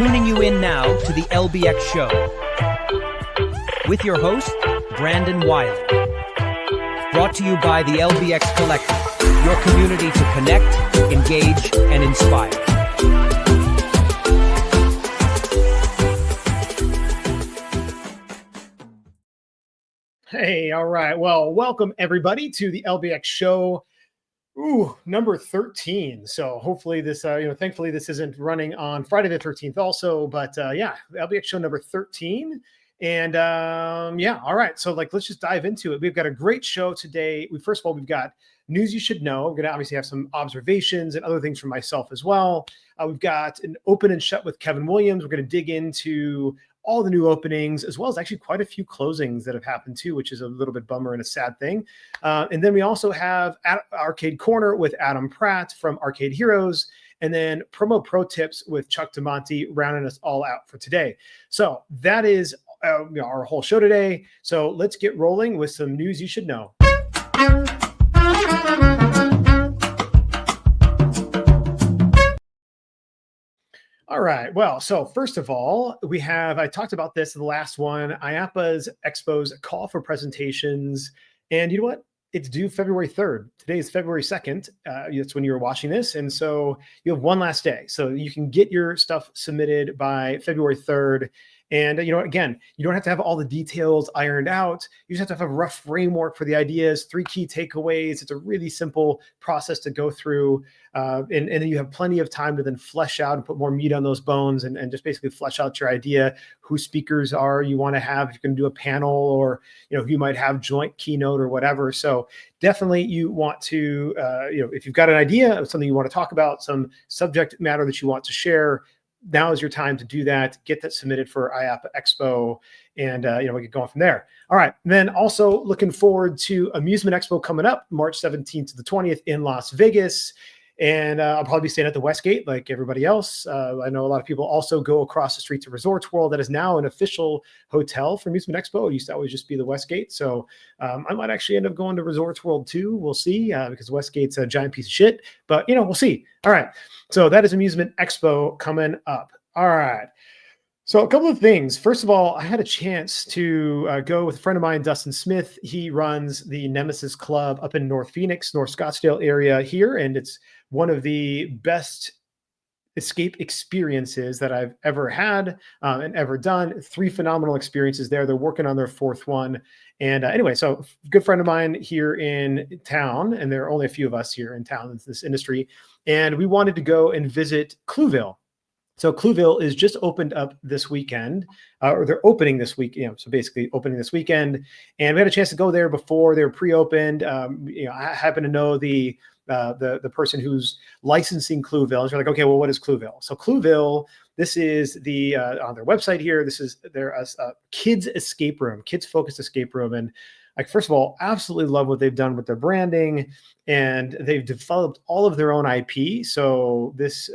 Tuning you in now to the LBX show with your host, Brandon Wiley. Brought to you by the LBX Collective, your community to connect, engage, and inspire. Hey, all right. Well, welcome everybody to the LBX show. Number 13. So hopefully this, thankfully this isn't running on Friday the 13th also, but yeah, LBX show number 13. And all right. So let's just dive into it. We've got a great show today. First of all, we've got news you should know. We're going to obviously have some observations and other things from myself as well. We've got an open and shut with Kevin Williams. We're going to dig into all the new openings, as well as actually quite a few closings that have happened too, which is a little bit bummer and a sad thing. And then we also have Arcade Corner with Adam Pratt from Arcade Heroes, and then promo pro tips with Chuck DeMonte rounding us all out for today. So that is our whole show today. So let's get rolling with some news you should know. All right. Well, so first of all, I talked about this in the last one, IAAPA Expo's call for presentations. And you know what? It's due February 3rd. Today is February 2nd. That's when you're watching this. And so you have one last day. So you can get your stuff submitted by February 3rd. And, again, you don't have to have all the details ironed out. You just have to have a rough framework for the ideas, 3 key takeaways. It's a really simple process to go through. And then you have plenty of time to then flesh out and put more meat on those bones and just basically flesh out your idea, who speakers are you want to have, if you're going to do a panel or, who you might have joint keynote or whatever. So definitely you want to, if you've got an idea of something you want to talk about, some subject matter that you want to share, now is your time to do that. Get that submitted for IAAPA Expo, and we get going from there. All right. And then also looking forward to Amusement Expo coming up March 17th to the 20th in Las Vegas. And I'll probably be staying at the Westgate like everybody else. I know a lot of people also go across the street to Resorts World. That is now an official hotel for Amusement Expo. It used to always just be the Westgate. So I might actually end up going to Resorts World too. We'll see, because Westgate's a giant piece of shit. But, we'll see. All right. So that is Amusement Expo coming up. All right. So a couple of things. First of all, I had a chance to go with a friend of mine, Dustin Smith. He runs the Nemesis Club up in North Phoenix, North Scottsdale area here. And it's one of the best escape experiences that I've ever had and ever done. 3 phenomenal experiences there. They're working on their 4th one. And anyway, so good friend of mine here in town, and there are only a few of us here in town in this industry. And we wanted to go and visit Cluville. So Cluville is just opened up this weekend, or they're opening this week. So basically opening this weekend, and we had a chance to go there before they were pre-opened. I happen to know the person who's licensing Cluville. So you're like, okay, well, what is Cluville? So Cluville, this is the on their website here. This is their kids escape room, kids focused escape room, and first of all, absolutely love what they've done with their branding, and they've developed all of their own IP. So this,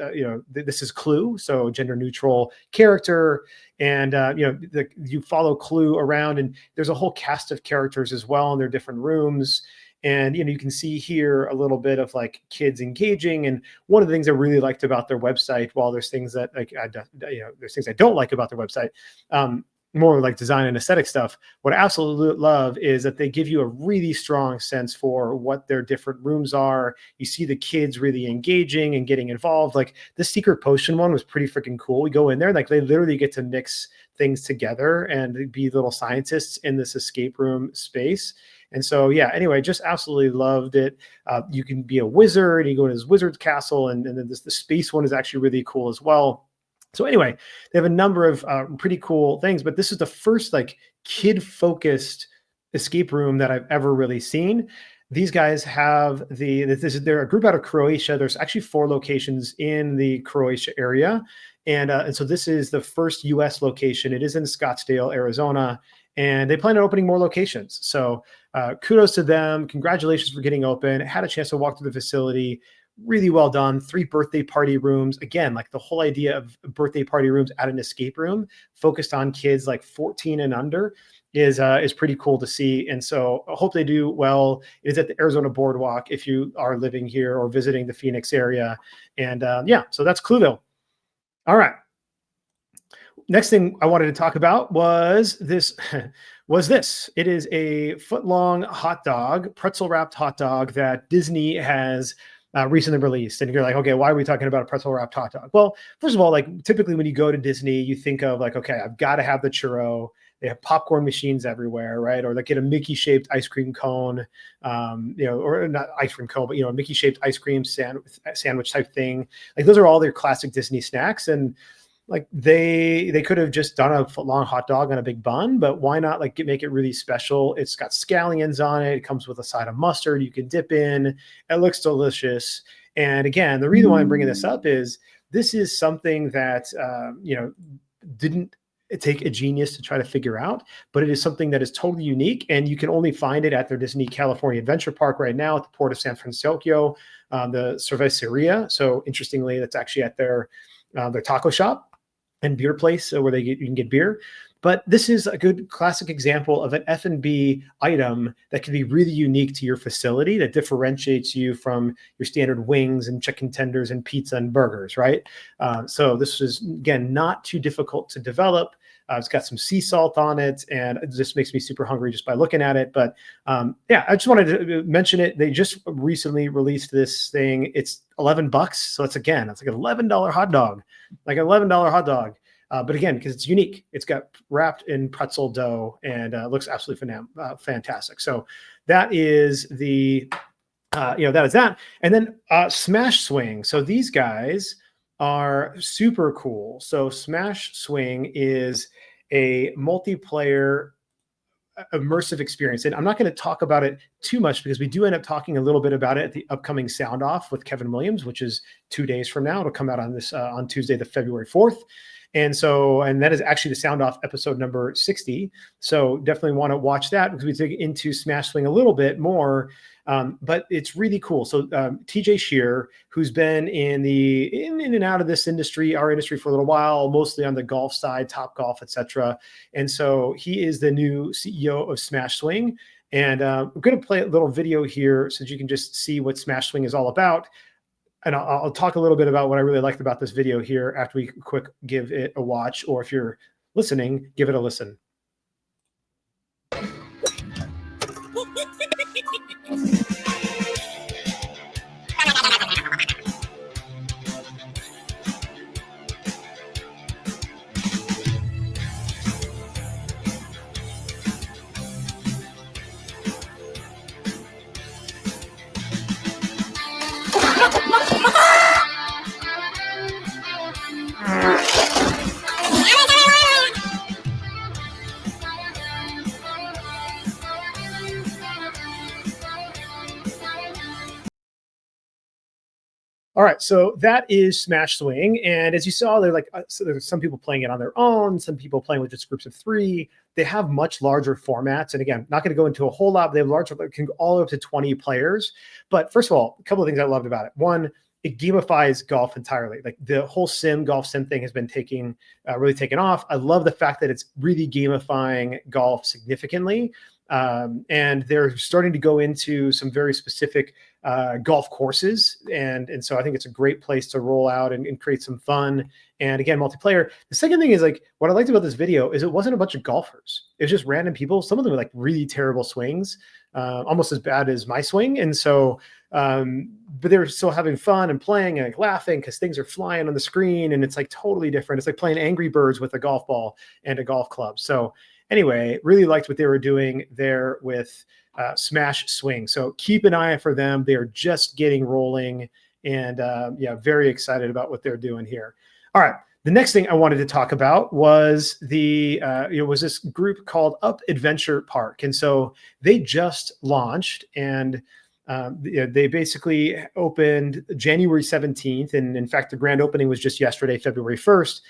this is Clue, so gender neutral character, and you follow Clue around, and there's a whole cast of characters as well in their different rooms. And, you can see here a little bit of kids engaging. And one of the things I really liked about their website, while there's things that there's things I don't like about their website, more like design and aesthetic stuff. What I absolutely love is that they give you a really strong sense for what their different rooms are. You see the kids really engaging and getting involved. Like the secret potion one was pretty freaking cool. We go in there, they literally get to mix things together and be little scientists in this escape room space. And so, yeah, anyway, just absolutely loved it. You can be a wizard, you go to this wizard's castle, and then the space one is actually really cool as well. So anyway, they have a number of pretty cool things, but this is the first kid-focused escape room that I've ever really seen. These guys have they're a group out of Croatia. There's actually 4 locations in the Croatia area. And so this is the first US location. It is in Scottsdale, Arizona, and they plan on opening more locations. So kudos to them. Congratulations for getting open. I had a chance to walk through the facility. Really well done. 3 birthday party rooms. Again, the whole idea of birthday party rooms at an escape room focused on kids 14 and under is pretty cool to see. And so I hope they do well. It is at the Arizona Boardwalk if you are living here or visiting the Phoenix area. And so that's Cluville. All right. next thing I wanted to talk about was this. It is a foot-long hot dog, pretzel-wrapped hot dog that Disney has recently released. And you're like, okay, why are we talking about a pretzel-wrapped hot dog? Well, first of all, like typically when you go to Disney, you think of like, okay, I've got to have the churro. They have popcorn machines everywhere, right? Or like get a Mickey-shaped ice cream cone, or not ice cream cone, but a Mickey-shaped ice cream sandwich type thing. Like those are all their classic Disney snacks, and like they could have just done a foot long hot dog on a big bun, but why not like make it really special? It's got scallions on it. It comes with a side of mustard you can dip in. It looks delicious. And again, the reason why I'm bringing this up is this is something that didn't take a genius to try to figure out, but it is something that is totally unique, and you can only find it at their Disney California Adventure Park right now at the Port of San Francisco, the Cerveceria. So interestingly, that's actually at their taco shop and beer place where you can get beer. But this is a good classic example of an F&B item that can be really unique to your facility, that differentiates you from your standard wings and chicken tenders and pizza and burgers, right? So this is, again, not too difficult to develop. It's got some sea salt on it, and it just makes me super hungry just by looking at it. But I just wanted to mention it. They just recently released this thing. It's $11. So it's like an $11 hot dog, like an $11 hot dog. But again, because it's unique, it's got wrapped in pretzel dough and looks absolutely fantastic. So that is that is that. And then Smash Swing. So these guys are super cool. So Smash Swing is a multiplayer immersive experience. And I'm not going to talk about it too much because we do end up talking a little bit about it at the upcoming Sound Off with Kevin Williams, which is 2 days from now. It'll come out on Tuesday, the February 4th. And that is actually the Sound Off episode number 60. So definitely want to watch that because we dig into Smash Swing a little bit more. But it's really cool. So TJ Shear, who's been in and out of this industry, our industry for a little while, mostly on the golf side, Top Golf, etc. And so he is the new CEO of Smash Swing. And I'm going to play a little video here so that you can just see what Smash Swing is all about. And I'll talk a little bit about what I really liked about this video here after we give it a watch, or if you're listening, give it a listen. All right, so that is Smash Swing, and as you saw, so there's some people playing it on their own, some people playing with just groups of 3. They have much larger formats, and again, not going to go into a whole lot. But they have larger, can go all up to 20 players. But first of all, a couple of things I loved about it. One, it gamifies golf entirely. Like the whole golf sim thing has been really taken off. I love the fact that it's really gamifying golf significantly. And they're starting to go into some very specific golf courses. And so I think it's a great place to roll out and create some fun. And again, multiplayer. The second thing is like, what I liked about this video is it wasn't a bunch of golfers. It was just random people. Some of them were like really terrible swings, almost as bad as my swing. And so, but they were still having fun and playing and like laughing because things are flying on the screen. And it's like totally different. It's like playing Angry Birds with a golf ball and a golf club. So anyway, really liked what they were doing there with Smash Swing. So keep an eye out for them. They are just getting rolling, and very excited about what they're doing here. All right, the next thing I wanted to talk about was was this group called Up Adventure Park, and so they just launched, and they basically opened January 17th, and in fact, the grand opening was just yesterday, February 1st.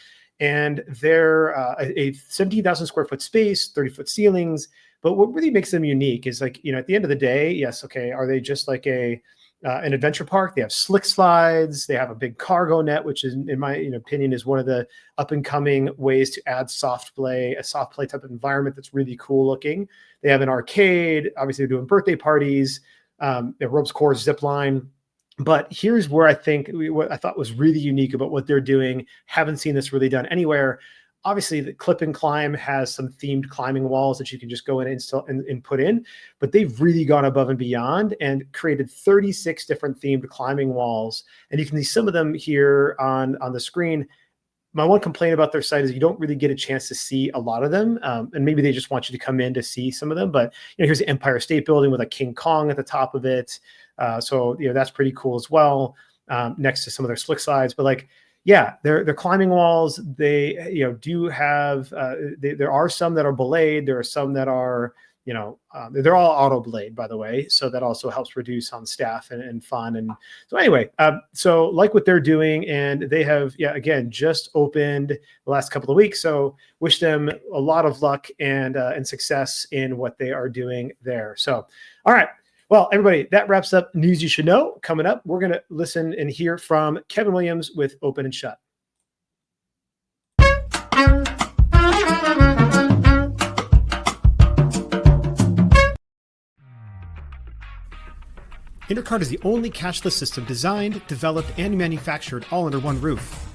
And they're a 17,000 square foot space, 30-foot ceilings. But what really makes them unique is like, at the end of the day, yes, okay, are they just like an adventure park? They have slick slides. They have a big cargo net, which is, in my opinion, is one of the up and coming ways to add a soft play type of environment that's really cool looking. They have an arcade. Obviously, they're doing birthday parties. The ropes course, zip line. But here's where I think what I thought was really unique about what they're doing. Haven't seen this really done anywhere. obviously the Clip and Climb has some themed climbing walls that you can just go in and install and put in, but they've really gone above and beyond and created 36 different themed climbing walls. And you can see some of them here on the screen. My one complaint about their site is you don't really get a chance to see a lot of them. And maybe they just want you to come in to see some of them. But here's the Empire State Building with a King Kong at the top of it. So that's pretty cool as well, next to some of their slick slides. But like, yeah, they're climbing walls. They do have, there are some that are belayed. There are some that are, they're all auto blade, by the way. So that also helps reduce on staff and fun. And so anyway, so like what they're doing, and they have, again, just opened the last couple of weeks. So wish them a lot of luck and success in what they are doing there. So, all right. Well, everybody, that wraps up news you should know. Coming up, we're going to listen and hear from Kevin Williams with Open and Shut. Intercard is the only cashless system designed, developed, and manufactured all under one roof.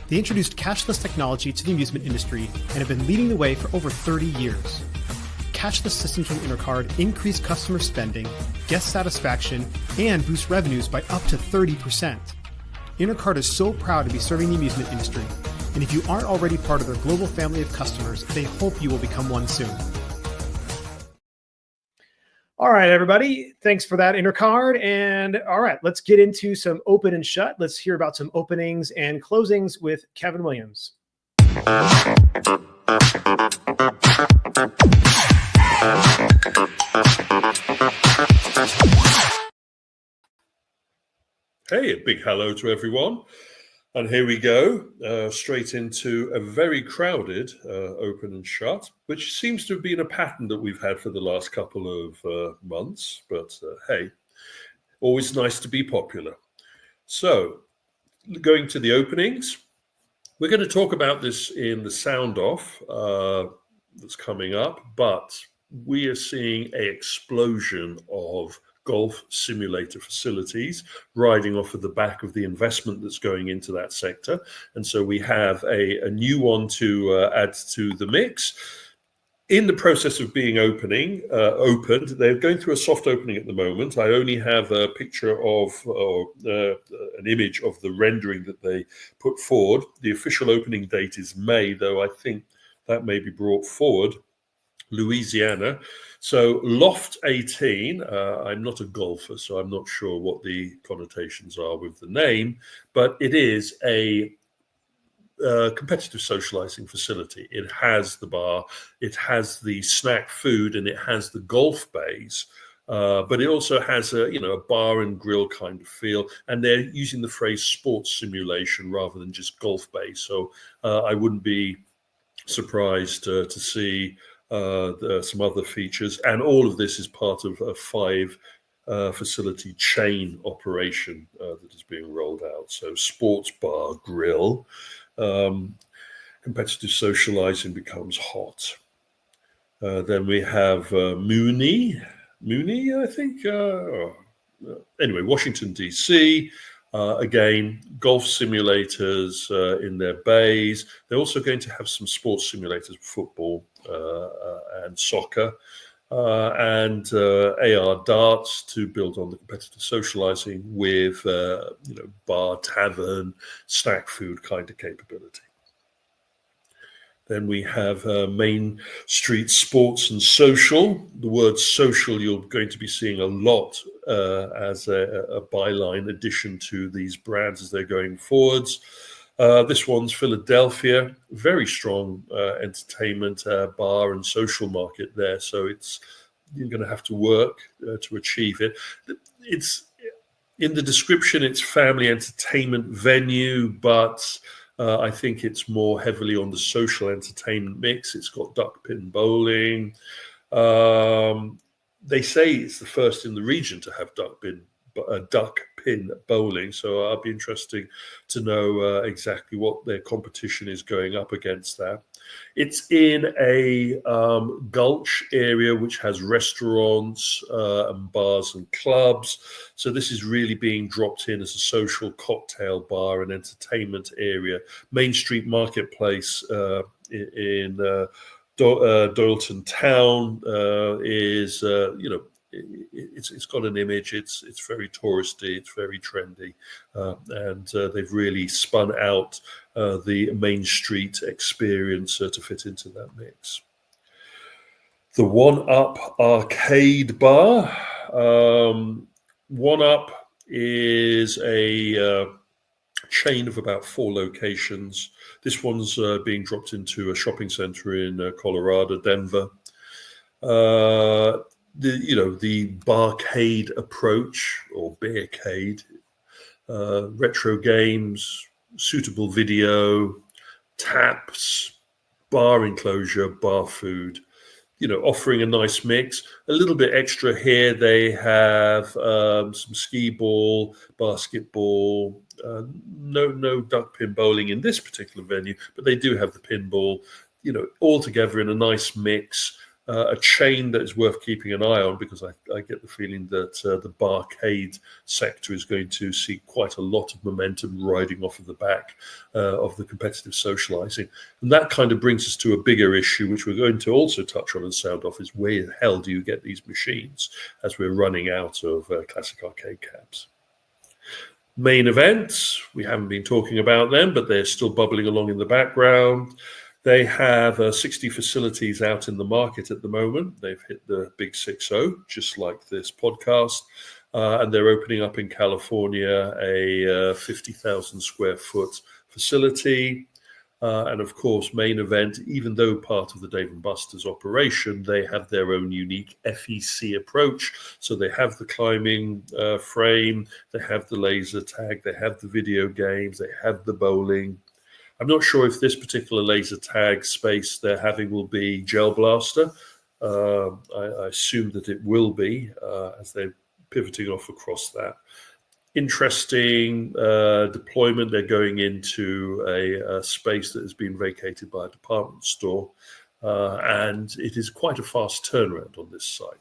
They introduced cashless technology to the amusement industry and have been leading the way for over 30 years. Cashless systems from Intercard increase customer spending, guest satisfaction, and boost revenues by up to 30%. Intercard is so proud to be serving the amusement industry, and if you aren't already part of their global family of customers, they hope you will become one soon. All right, everybody. Thanks for that, Intercard. And all right, let's get into some open and shut. Let's hear about some openings and closings with Kevin Williams. Hey, a big hello to everyone. And here we go, straight into a very crowded open and shut, which seems to have been a pattern that we've had for the last couple of months. But hey, always nice to be popular. So going to the openings, we're going to talk about this in the sound off that's coming up, but we are seeing an explosion of golf simulator facilities riding off of the back of the investment that's going into that sector. And so we have a new one to add to the mix. In the process of being opened, they're going through a soft opening at the moment. I only have a picture of an image of the rendering that they put forward. The official opening date is May, though I think that may be brought forward. Louisiana. So Loft 18, I'm not a golfer, so I'm not sure what the connotations are with the name, but it is a competitive socializing facility. It has the bar, it has the snack food, and it has the golf bays. But it also has a bar and grill kind of feel, and they're using the phrase sports simulation rather than just golf bay. So I wouldn't be surprised to see some other features, and all of this is part of a 5 facility chain operation that is being rolled out. So sports bar, grill, competitive socializing becomes hot. Then we have Mooney, I think. Anyway, Washington, D.C., again, golf simulators in their bays. They're also going to have some sports simulators, football and soccer, and AR darts to build on the competitive socializing with bar, tavern, snack food kind of capability. Then we have Main Street Sports and Social. The word social you're going to be seeing a lot as a byline addition to these brands as they're going forwards. This one's Philadelphia, very strong entertainment bar and social market there. So you're going to have to work to achieve it. It's in the description, it's family entertainment venue, but I think it's more heavily on the social entertainment mix. It's got duck pin bowling. They say it's the first in the region to have duck pin bowling. So I'll be interested to know exactly what their competition is going up against that. It's in a gulch area which has restaurants and bars and clubs. So this is really being dropped in as a social cocktail bar and entertainment area. Main Street Marketplace in Doyleton Town is, it's got an image. It's very touristy. It's very trendy, and they've really spun out the Main Street experience to fit into that mix. The One Up Arcade Bar. One Up is a chain of about 4 locations. This one's being dropped into a shopping center in Colorado, Denver. The barcade approach, or bearcade, retro games, suitable video, taps, bar enclosure, bar food, offering a nice mix. A little bit extra here, they have some skee ball, basketball, no duck pin bowling in this particular venue, but they do have the pinball, all together in a nice mix. A chain that is worth keeping an eye on, because I get the feeling that the barcade sector is going to see quite a lot of momentum riding off of the back of the competitive socializing. And that kind of brings us to a bigger issue, which we're going to also touch on and sound off, is where the hell do you get these machines as we're running out of classic arcade cabs? Main events, we haven't been talking about them, but they're still bubbling along in the background. They have 60 facilities out in the market at the moment. They've hit the big 60, just like this podcast. And they're opening up in California a 50,000 square foot facility. And of course, Main Event, even though part of the Dave & Buster's operation, they have their own unique FEC approach. So they have the climbing frame, they have the laser tag, they have the video games, they have the bowling. I'm not sure if this particular laser tag space they're having will be Gel Blaster. I assume that it will be, as they're pivoting off across that. Interesting deployment. They're going into a space that has been vacated by a department store, and it is quite a fast turnaround on this site.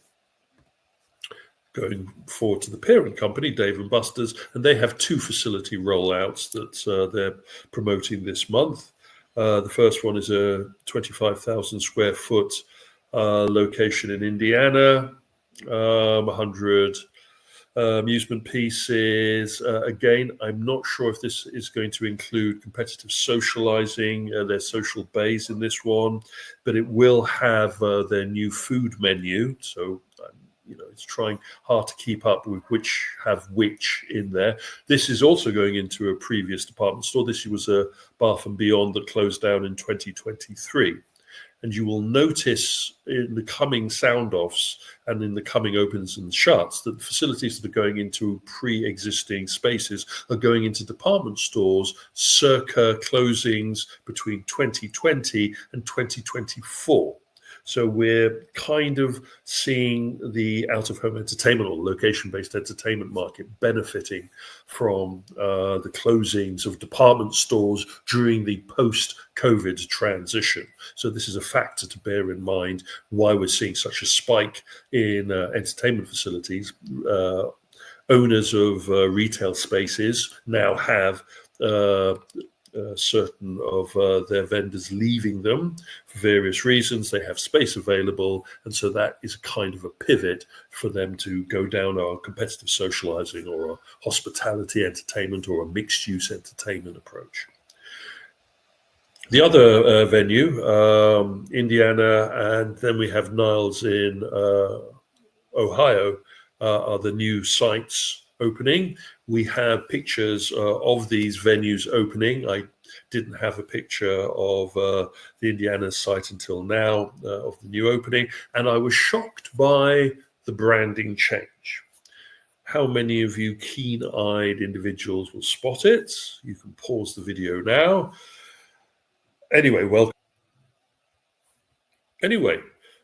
Going forward to the parent company, Dave & Buster's, and they have 2 facility rollouts that they're promoting this month. The first one is a 25,000 square foot location in Indiana, 100 amusement pieces. Again, I'm not sure if this is going to include competitive socializing, their social bays in this one, but it will have their new food menu. So it's trying hard to keep up with which have which in there. This is also going into a previous department store. This was a Bath and Beyond that closed down in 2023. And you will notice in the coming sound offs and in the coming opens and shuts that the facilities that are going into pre-existing spaces are going into department stores circa closings between 2020 and 2024. So we're kind of seeing the out-of-home entertainment or location-based entertainment market benefiting from the closings of department stores during the post-COVID transition. So this is a factor to bear in mind why we're seeing such a spike in entertainment facilities. Owners of retail spaces now have certain of their vendors leaving them for various reasons. They have space available, and so that is kind of a pivot for them to go down a competitive socializing or a hospitality entertainment or a mixed-use entertainment approach. The other venue, Indiana, and then we have Niles in Ohio, are the new sites opening. We have pictures of these venues opening. I didn't have a picture of the Indiana site until now of the new opening, and I was shocked by the branding change. How many of you keen-eyed individuals will spot it? You can pause the video now. Anyway,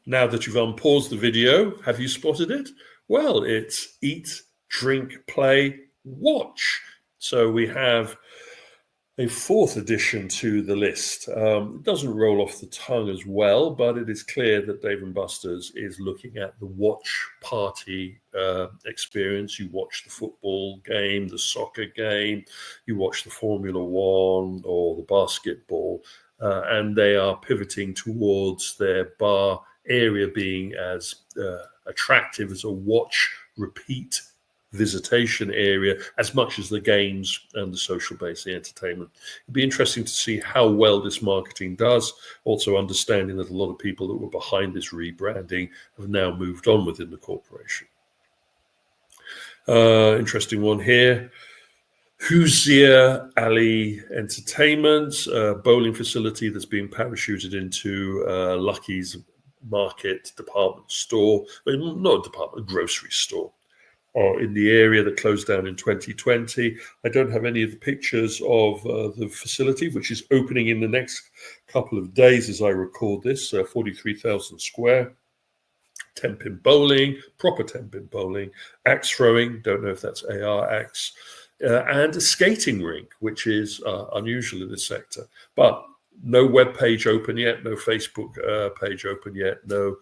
now that you've unpaused the video, have you spotted it? Well, it's eat, drink, play, watch. So we have a 4th addition to the list. It doesn't roll off the tongue as well, but it is clear that Dave & Buster's is looking at the watch party experience. You watch the football game, the soccer game, you watch the Formula One or the basketball. and they are pivoting towards their bar area being as attractive as a watch repeat visitation area as much as the games and the social base, the entertainment. It'd be interesting to see how well this marketing does, also understanding that a lot of people that were behind this rebranding have now moved on within the corporation. Interesting one here. Huzier Ali Entertainment, a bowling facility that's being parachuted into Lucky's Market department store, not a department, a grocery store, in the area that closed down in 2020. I don't have any of the pictures of the facility, which is opening in the next couple of days as I record this, 43,000 square. 10-pin bowling, proper 10-pin bowling, axe throwing, don't know if that's AR axe, and a skating rink, which is unusual in this sector. But no web page open yet, no Facebook page open yet, no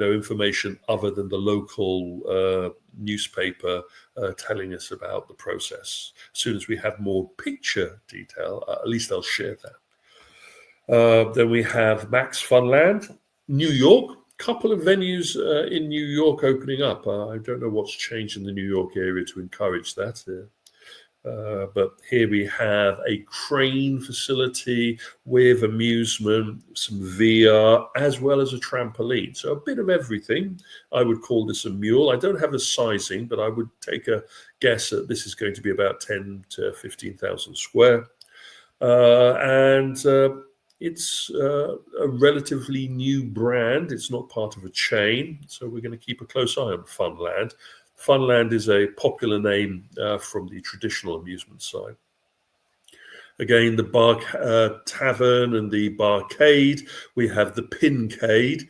information other than the local newspaper telling us about the process. As soon as we have more picture detail, at least I'll share that. Then we have Max Funland, New York. Couple of venues in New York opening up. I don't know what's changed in the New York area to encourage that. But here we have a crane facility with amusement, some VR, as well as a trampoline. So a bit of everything. I would call this a mule. I don't have a sizing, but I would take a guess that this is going to be about 10 to 15,000 square. It's a relatively new brand. It's not part of a chain, so we're going to keep a close eye on Funland. Funland is a popular name from the traditional amusement side. Again, the bar tavern and the barcade. We have the pincade.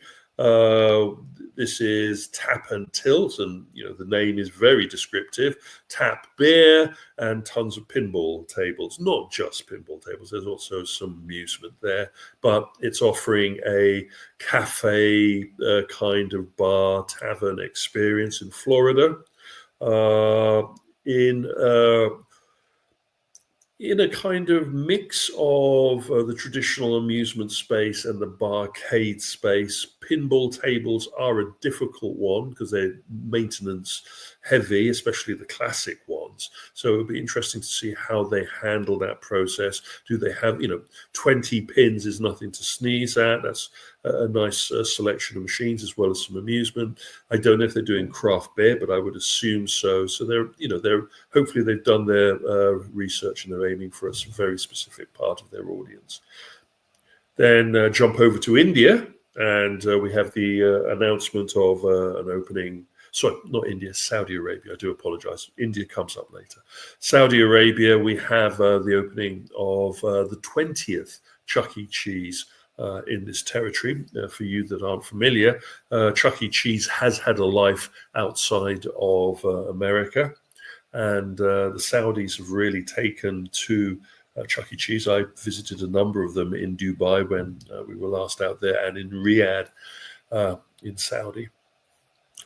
This is tap and tilt, and the name is very descriptive. Tap beer and tons of pinball tables. Not just pinball tables. There's also some amusement there, but it's offering a cafe kind of bar tavern experience in Florida. In a kind of mix of the traditional amusement space and the barcade space. Pinball tables are a difficult one because they're maintenance heavy, especially the classic ones. So it would be interesting to see how they handle that process. Do they have, 20 pins is nothing to sneeze at. That's a nice selection of machines as well as some amusement. I don't know if they're doing craft beer, but I would assume so. So they're hopefully they've done their research and they're aiming for a very specific part of their audience. Then jump over to India, and we have the announcement of an opening. Sorry, not India, Saudi Arabia. I do apologize. India comes up later. Saudi Arabia, we have the opening of the 20th Chuck E. Cheese in this territory. For you that aren't familiar, Chuck E. Cheese has had a life outside of America, and the Saudis have really taken to Chuck E. Cheese. I visited a number of them in Dubai when we were last out there, and in Riyadh in Saudi.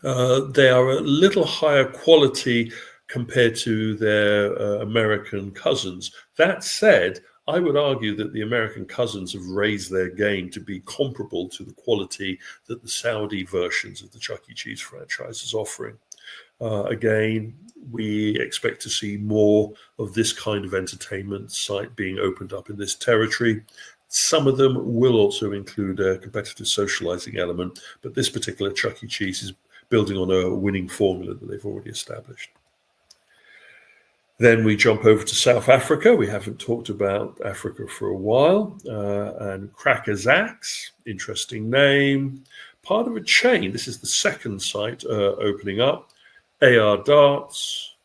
They are a little higher quality compared to their American cousins. That said, I would argue that the American cousins have raised their game to be comparable to the quality that the Saudi versions of the Chuck E. Cheese franchise is offering. Again, we expect to see more of this kind of entertainment site being opened up in this territory. Some of them will also include a competitive socializing element, but this particular Chuck E. Cheese is building on a winning formula that they've already established. Then we jump over to South Africa. We haven't talked about Africa for a while. And Crackerzacks, interesting name, part of a chain. This is the second site opening up. AR darts,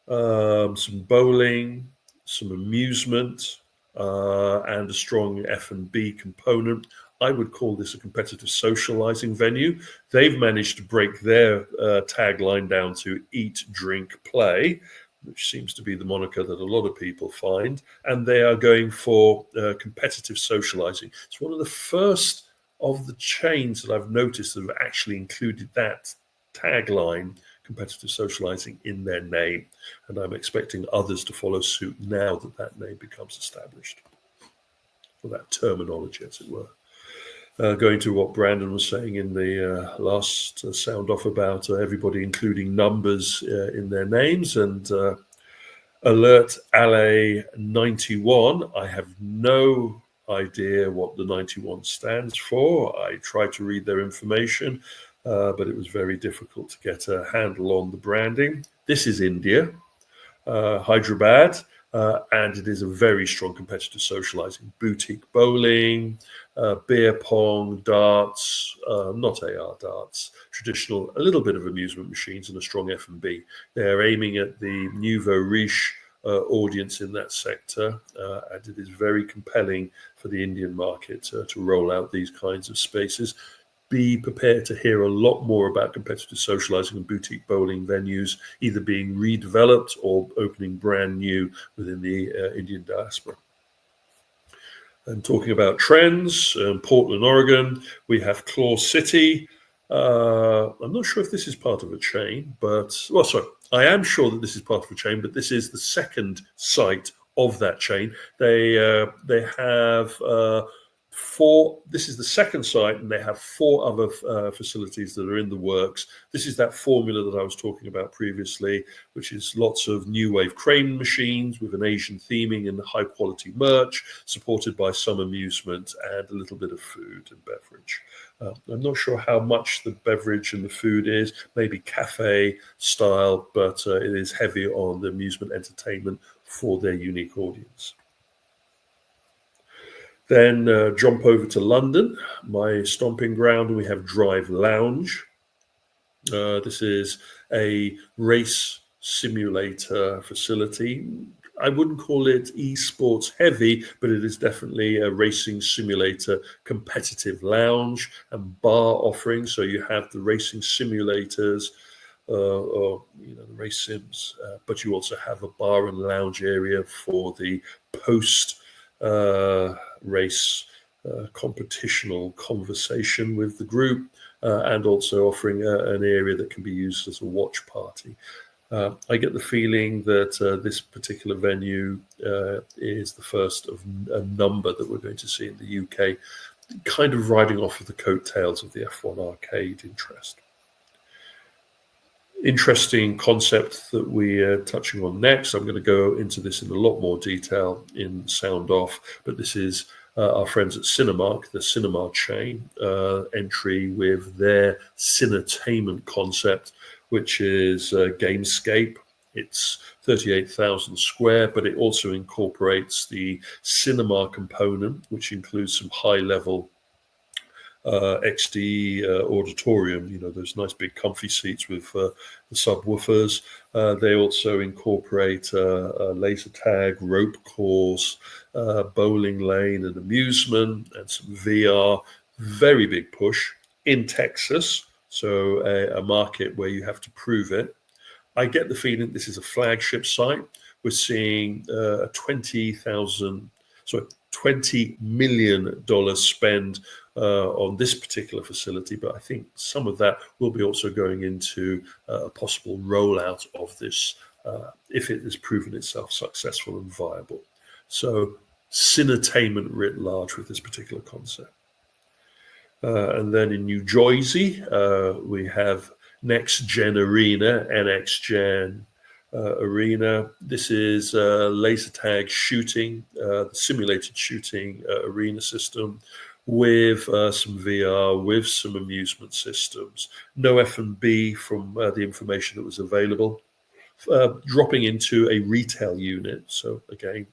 some bowling, some amusement, and a strong F&B component. I would call this a competitive socializing venue. They've managed to break their tagline down to eat, drink, play, which seems to be the moniker that a lot of people find. And they are going for competitive socializing. It's one of the first of the chains that I've noticed that have actually included that tagline, competitive socializing, in their name. And I'm expecting others to follow suit now that that name becomes established. that terminology, as it were. Going to what Brandon was saying in the last sound off about everybody including numbers in their names, and alert LA 91. I have no idea what the 91 stands for. I tried to read their information, but it was very difficult to get a handle on the branding. This is India, Hyderabad, and it is a very strong competitive socializing. Boutique bowling, beer pong, darts, not AR darts, traditional, a little bit of amusement machines, and a strong F&B. They're aiming at the nouveau riche audience in that sector, and it is very compelling for the Indian market to roll out these kinds of spaces. Be prepared to hear a lot more about competitive socializing and boutique bowling venues either being redeveloped or opening brand new within the Indian diaspora. And talking about trends, Portland, Oregon, we have Claw City. I'm not sure if this is part of a chain, but, well, sorry, I am sure that this is part of a chain, but this is the second site of that chain. They have this is the second site, and they have 4 other facilities that are in the works. This is that formula that I was talking about previously, which is lots of new wave crane machines with an Asian theming and high quality merch, supported by some amusement and a little bit of food and beverage. I'm not sure how much the beverage and the food is, maybe cafe style, but it is heavy on the amusement entertainment for their unique audience. Then jump over to London, my stomping ground, and we have Drive Lounge. This is a race simulator facility. I wouldn't call it esports heavy, but it is definitely a racing simulator competitive lounge and bar offering. So you have the racing simulators, or the race sims, but you also have a bar and lounge area for the post race competitional conversation with the group, and also offering an area that can be used as a watch party. I get the feeling that this particular venue is the first of a number that we're going to see in the UK, kind of riding off of the coattails of the F1 arcade interest. Interesting concept that we're touching on next. I'm going to go into this in a lot more detail in Sound Off, but this is our friends at Cinemark, the Cinemark chain, entry with their Cinetainment concept, which is Gamescape. It's 38,000 square, but it also incorporates the cinema component, which includes some high-level XD auditorium, those nice big comfy seats with the subwoofers. They also incorporate a laser tag, rope course, bowling lane and amusement, and some VR. Very big push in Texas, so a market where you have to prove it. I get the feeling this is a flagship site. We're seeing a $20 million spend on this particular facility, but I think some of that will be also going into a possible rollout of this if it has proven itself successful and viable. So Cinetainment writ large with this particular concept. And then in New Jersey, we have Next Gen Arena, NX Gen Arena. This is laser tag shooting, simulated shooting arena system with some VR, with some amusement systems. No F&B from the information that was available. Dropping into a retail unit. So again,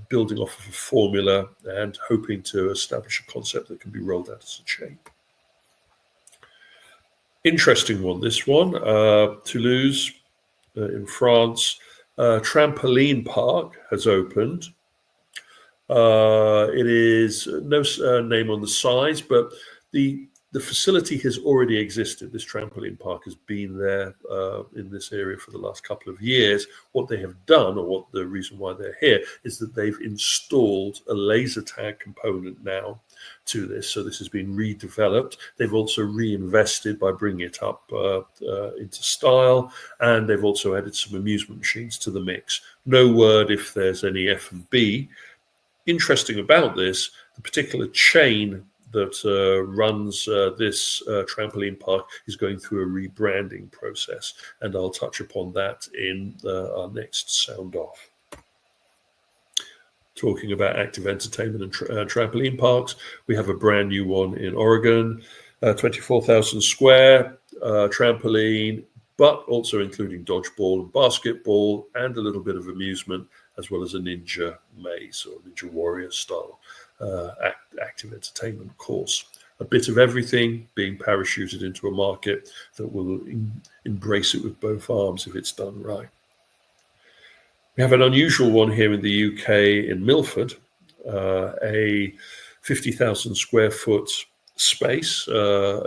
building off of a formula and hoping to establish a concept that can be rolled out as a chain. Interesting one, this one. Toulouse in France. Trampoline park has opened. It is no name on the size, but the facility has already existed. This trampoline park has been there in this area for the last couple of years. What they have done, or what the reason why they're here, is that they've installed a laser tag component now to this. So this has been redeveloped. They've also reinvested by bringing it up into style, and they've also added some amusement machines to the mix. No word if there's any F&B, Interesting about this, the particular chain that runs this trampoline park is going through a rebranding process, and I'll touch upon that in our next sound off. Talking about active entertainment and trampoline parks, we have a brand new one in Oregon, 24,000 square trampoline, but also including dodgeball and basketball and a little bit of amusement, as well as a ninja maze or ninja warrior style active entertainment course. A bit of everything being parachuted into a market that will embrace it with both arms if it's done right. We have an unusual one here in the UK in Milford, a 50,000 square foot space,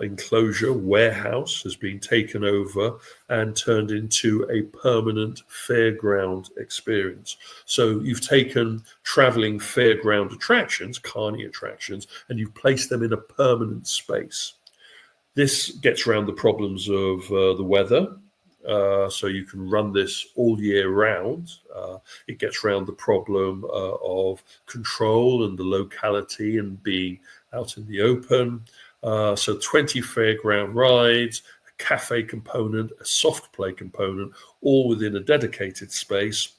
enclosure, warehouse has been taken over and turned into a permanent fairground experience. So you've taken traveling fairground attractions, carny attractions, and you've placed them in a permanent space. This gets around the problems of the weather. So you can run this all year round. It gets around the problem of control and the locality and being out in the open. So 20 fairground rides, a cafe component, a soft play component, all within a dedicated space.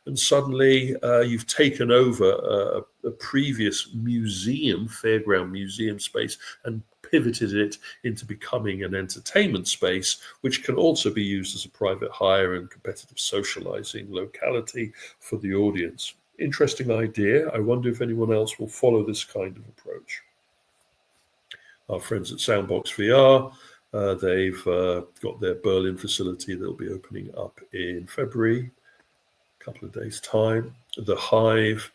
And suddenly you've taken over a previous museum, fairground museum space, and pivoted it into becoming an entertainment space, which can also be used as a private hire and competitive socializing locality for the audience. Interesting idea. I wonder if anyone else will follow this kind of approach. Our friends at Soundbox VR, they've got their Berlin facility that'll be opening up in February, a couple of days' time. The Hive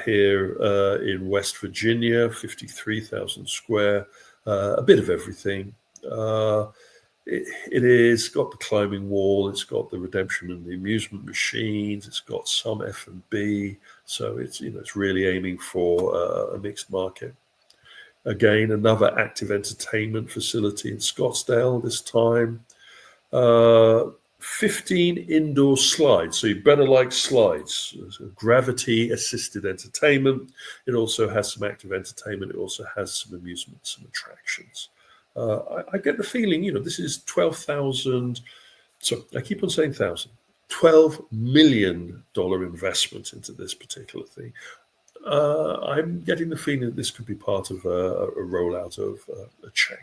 here in West Virginia, 53,000 square, a bit of everything. It is got the climbing wall, it's got the redemption and the amusement machines, it's got some F&B, so it's really aiming for a mixed market. Again, another active entertainment facility in Scottsdale this time. 15 indoor slides, so you better like slides. Gravity-assisted entertainment. It also has some active entertainment. It also has some amusement, some attractions. I get the feeling, this is 12,000. So I keep on saying thousand. $12 million investment into this particular thing. I'm getting the feeling that this could be part of a rollout of a chain.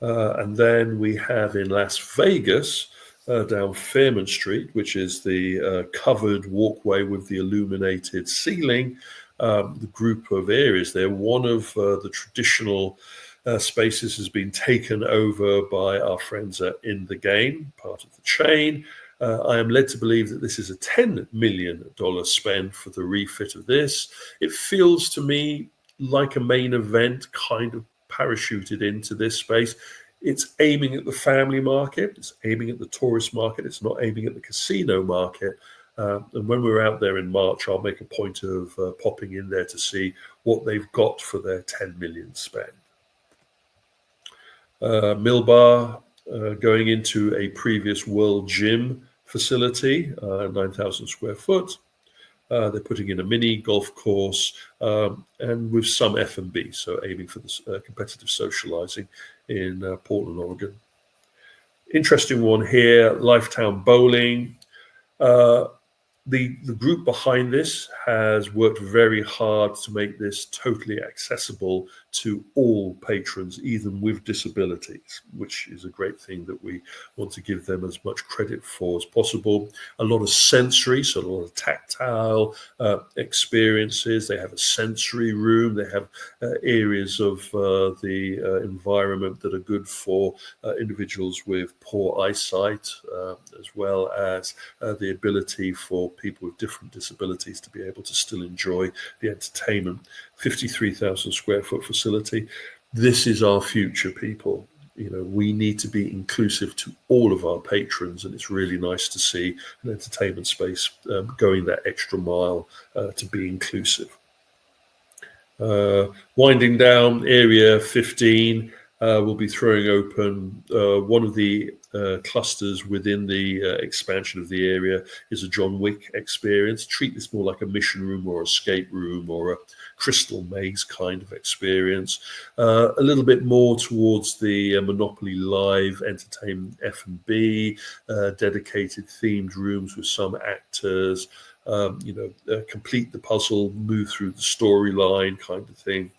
And then we have in Las Vegas, down Fairmont Street, which is the covered walkway with the illuminated ceiling, the group of areas there. One of the traditional spaces has been taken over by our friends at In the Game, part of the chain. I am led to believe that this is a $10 million spend for the refit of this. It feels to me like a main event kind of parachuted into this space. It's aiming at the family market. It's aiming at the tourist market. It's not aiming at the casino market. And when we're out there in March, I'll make a point of popping in there to see what they've got for their $10 million spend. Millbar going into a previous World Gym facility, 9,000 square foot. They're putting in a mini golf course and with some F&B, so aiming for this competitive socializing in Portland, Oregon. Interesting one here, Lifetown Bowling. The group behind this has worked very hard to make this totally accessible to all patrons, even with disabilities, which is a great thing that we want to give them as much credit for as possible. A lot of sensory, so a lot of tactile experiences. They have a sensory room. They have areas of the environment that are good for individuals with poor eyesight, as well as the ability for people with different disabilities to be able to still enjoy the entertainment. 53,000 square foot facility. This is our future, people. We need to be inclusive to all of our patrons, and it's really nice to see an entertainment space going that extra mile to be inclusive. Winding down, Area 15 will be throwing open one of the clusters within the expansion of the area is a John Wick experience. Treat this more like a mission room or escape room or a crystal maze kind of experience. A little bit more towards the Monopoly Live entertainment F&B, dedicated themed rooms with some actors, complete the puzzle, move through the storyline kind of thing.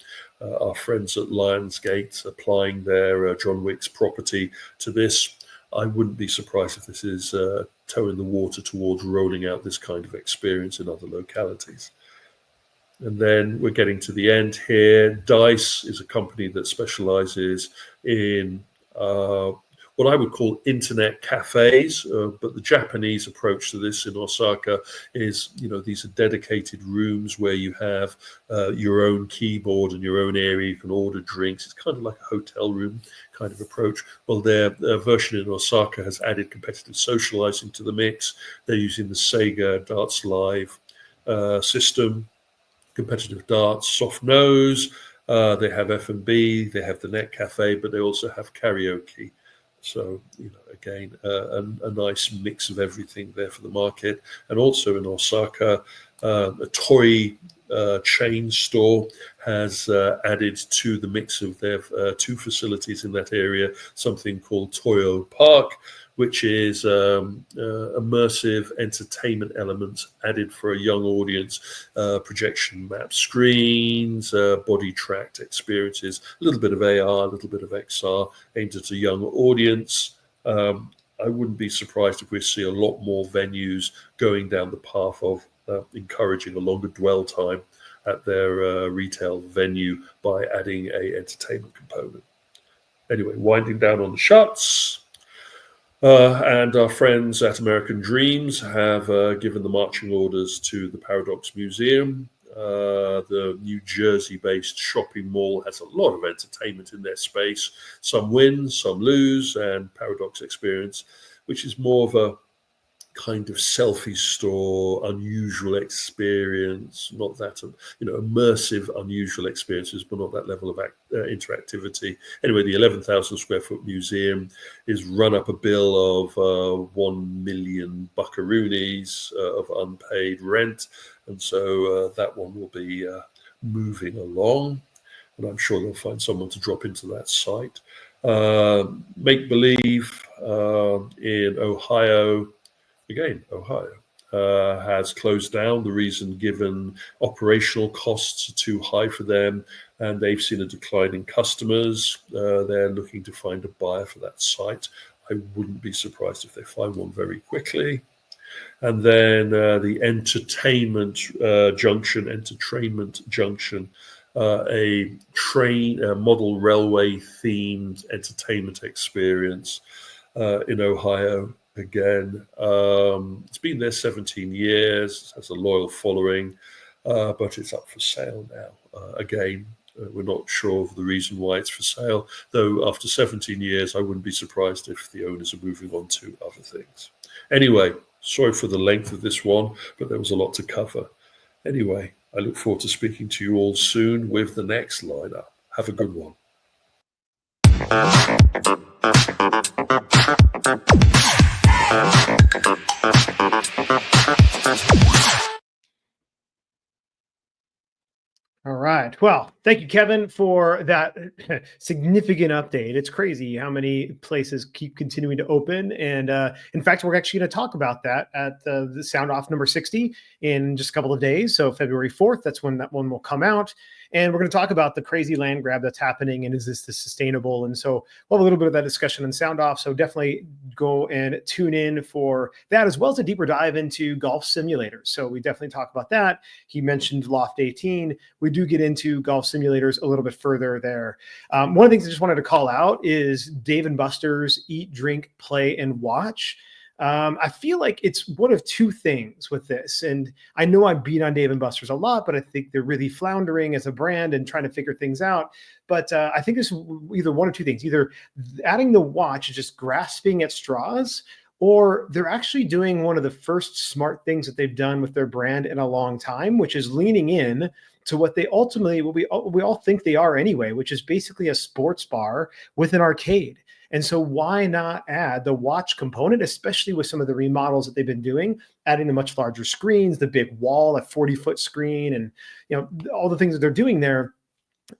Our friends at Lionsgate applying their John Wick's property to this. I wouldn't be surprised if this is toe in the water towards rolling out this kind of experience in other localities. And then we're getting to the end here. Dice is a company that specializes in what I would call internet cafes, but the Japanese approach to this in Osaka is, these are dedicated rooms where you have your own keyboard and your own area. You can order drinks. It's kind of like a hotel room kind of approach. Well, their version in Osaka has added competitive socializing to the mix. They're using the Sega Darts Live system, competitive darts, soft nose. They have F&B, they have the net cafe, but they also have karaoke. So, again, a nice mix of everything there for the market. And also in Osaka, a toy chain store has added to the mix of their two facilities in that area something called Toyo Park, which is immersive entertainment elements added for a young audience, projection map screens, body tracked experiences, a little bit of AR, a little bit of XR aimed at a young audience. I wouldn't be surprised if we see a lot more venues going down the path of encouraging a longer dwell time at their retail venue by adding a entertainment component. Anyway, winding down on the shuts. And our friends at American Dreams have given the marching orders to the Paradox Museum. The New Jersey-based shopping mall has a lot of entertainment in their space. Some win, some lose, and Paradox Experience, which is more of a kind of selfie store, unusual experience, not that, immersive, unusual experiences, but not that level of interactivity. Anyway, the 11,000 square foot museum is run up a bill of 1 million buckaroonies of unpaid rent. And so that one will be moving along. And I'm sure they'll find someone to drop into that site. Make Believe in Ohio. Again, Ohio has closed down. The reason given, operational costs are too high for them, and they've seen a decline in customers. They're looking to find a buyer for that site. I wouldn't be surprised if they find one very quickly. And then the Entertainment Junction, a model railway themed entertainment experience in Ohio. Again, it's been there 17 years, has a loyal following, but it's up for sale now. Again, we're not sure of the reason why it's for sale, though after 17 years, I wouldn't be surprised if the owners are moving on to other things. Anyway, sorry for the length of this one, but there was a lot to cover. Anyway, I look forward to speaking to you all soon with the next lineup. Have a good one. All right. Well, thank you, Kevin, for that significant update. It's crazy how many places keep continuing to open. And in fact, we're actually going to talk about that at the Sound Off number 60 in just a couple of days. So February 4th, that's when that one will come out. And we're going to talk about the crazy land grab that's happening and is this sustainable? And so we'll have a little bit of that discussion in Sound Off. So definitely go and tune in for that, as well as a deeper dive into golf simulators. So we definitely talk about that. He mentioned Loft 18. We do get into golf simulators a little bit further there. One of the things I just wanted to call out is Dave & Buster's Eat, Drink, Play, and Watch. I feel like it's one of two things with this. And I know I beat on Dave & Buster's a lot, but I think they're really floundering as a brand and trying to figure things out. But I think there's either one or two things. Either adding the watch is just grasping at straws, or they're actually doing one of the first smart things that they've done with their brand in a long time, which is leaning in to what they ultimately, what we all think they are anyway, which is basically a sports bar with an arcade. And so why not add the watch component, especially with some of the remodels that they've been doing, adding the much larger screens, the big wall, a 40-foot screen, and all the things that they're doing there,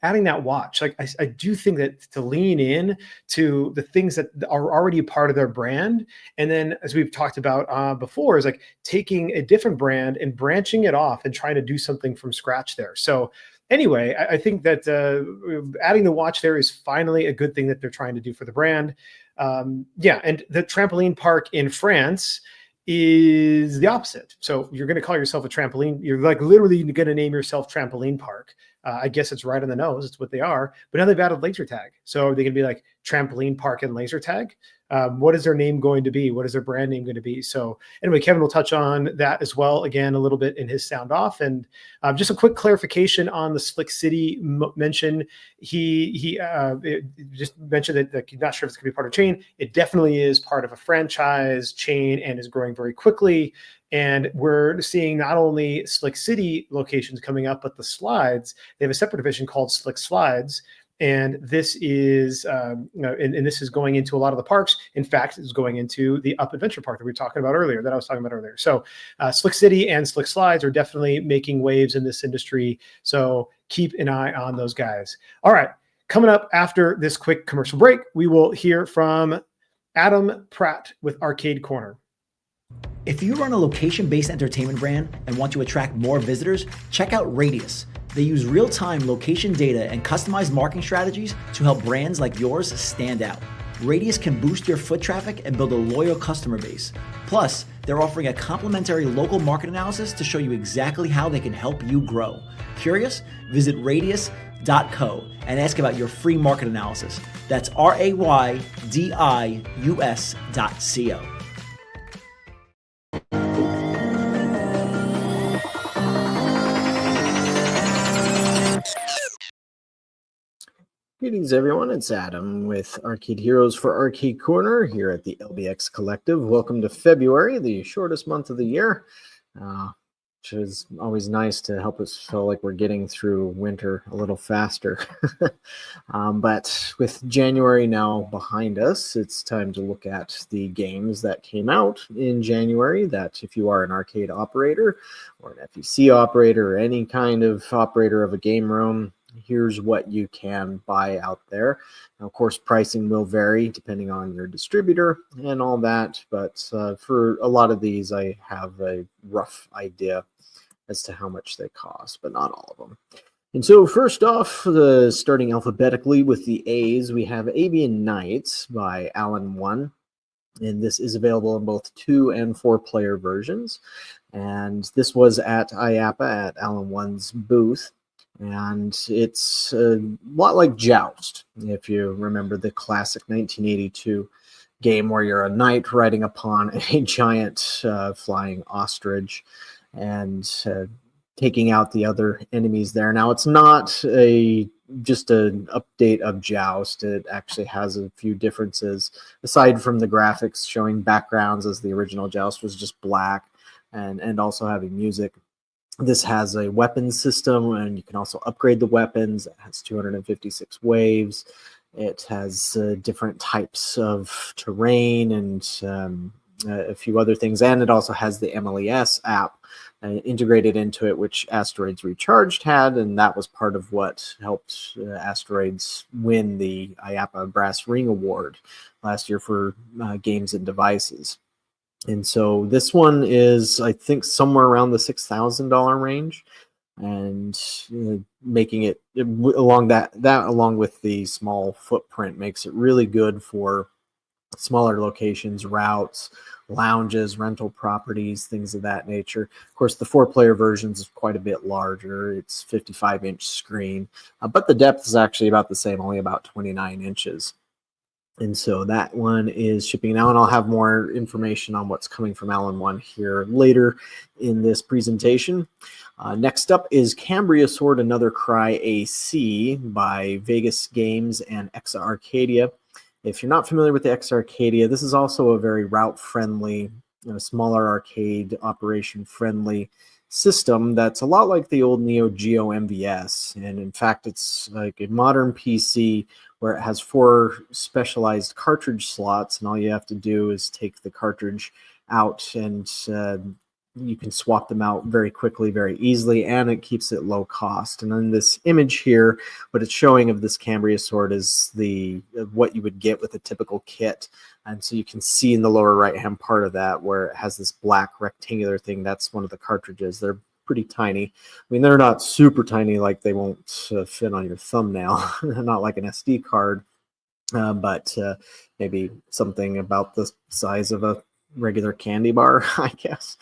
adding that watch. Like I do think that to lean in to the things that are already a part of their brand. And then as we've talked about before, is like taking a different brand and branching it off and trying to do something from scratch there. So anyway, I think that adding the watch there is finally a good thing that they're trying to do for the brand. Yeah. And the trampoline park in France is the opposite. So you're going to call yourself a trampoline. You're like literally going to name yourself Trampoline Park. I guess it's right on the nose. It's what they are. But now they've added laser tag. So they can be like Trampoline Park and laser tag. What is their name going to be? What is their brand name going to be? So anyway, Kevin will touch on that as well, again, a little bit in his sound off. And just a quick clarification on the Slick City mention. He just mentioned that he's not sure if it's going to be part of a chain. It definitely is part of a franchise chain and is growing very quickly. And we're seeing not only Slick City locations coming up, but the slides. They have a separate division called Slick Slides. And this is, and this is going into a lot of the parks. In fact, it's going into the Up Adventure Park that we were talking about earlier, that I was talking about earlier. So Slick City and Slick Slides are definitely making waves in this industry. So keep an eye on those guys. All right, coming up after this quick commercial break, we will hear from Adam Pratt with Arcade Corner. If you run a location-based entertainment brand and want to attract more visitors, check out Radius. They use real-time location data and customized marketing strategies to help brands like yours stand out. Radius can boost your foot traffic and build a loyal customer base. Plus, they're offering a complimentary local market analysis to show you exactly how they can help you grow. Curious? Visit radius.co and ask about your free market analysis. That's RAYDIUS.co. Greetings, everyone. It's Adam with Arcade Heroes for Arcade Corner here at the LBX Collective. Welcome to February, the shortest month of the year, which is always nice to help us feel like we're getting through winter a little faster. But with January now behind us, it's time to look at the games that came out in January that if you are an arcade operator or an FEC operator or any kind of operator of a game room, here's what you can buy out there. Now, of course, pricing will vary depending on your distributor and all that, but for a lot of these, I have a rough idea as to how much they cost, but not all of them. And so first off, starting alphabetically with the A's, we have Avian Nights by Alan One, and this is available in both 2 and 4 player versions. And this was at IAAPA at Alan One's booth. And it's a lot like Joust, if you remember the classic 1982 game where you're a knight riding upon a giant flying ostrich and taking out the other enemies there. Now, it's not just an update of Joust. It actually has a few differences, aside from the graphics showing backgrounds, as the original Joust was just black, and also having music. This has a weapons system, and you can also upgrade the weapons. It has 256 waves. It has different types of terrain and a few other things. And it also has the MLES app integrated into it, which Asteroids Recharged had, and that was part of what helped Asteroids win the IAAPA Brass Ring Award last year for games and devices. And so this one is, I think, somewhere around the $6,000 range, and making it along that along with the small footprint makes it really good for smaller locations, routes, lounges, rental properties, things of that nature. Of course, the 4-player version is quite a bit larger. It's 55-inch screen, but the depth is actually about the same, only about 29 inches. And so that one is shipping now, and I'll have more information on what's coming from Alan One here later in this presentation. Next up is Cambria Sword, Another Cry AC by Vegas Games and Exa Arcadia. If you're not familiar with the Exa Arcadia, this is also a very route-friendly, smaller arcade operation-friendly system that's a lot like the old Neo Geo MVS. And in fact, it's like a modern PC where it has 4 specialized cartridge slots, and all you have to do is take the cartridge out, and you can swap them out very quickly, very easily, and it keeps it low cost. And then this image here, what it's showing of this Cambria sword is what you would get with a typical kit. And so you can see in the lower right hand part of that where it has this black rectangular thing. That's one of the cartridges. They're pretty tiny. I mean, they're not super tiny, like they won't fit on your thumbnail, not like an SD card, but maybe something about the size of a regular candy bar, I guess.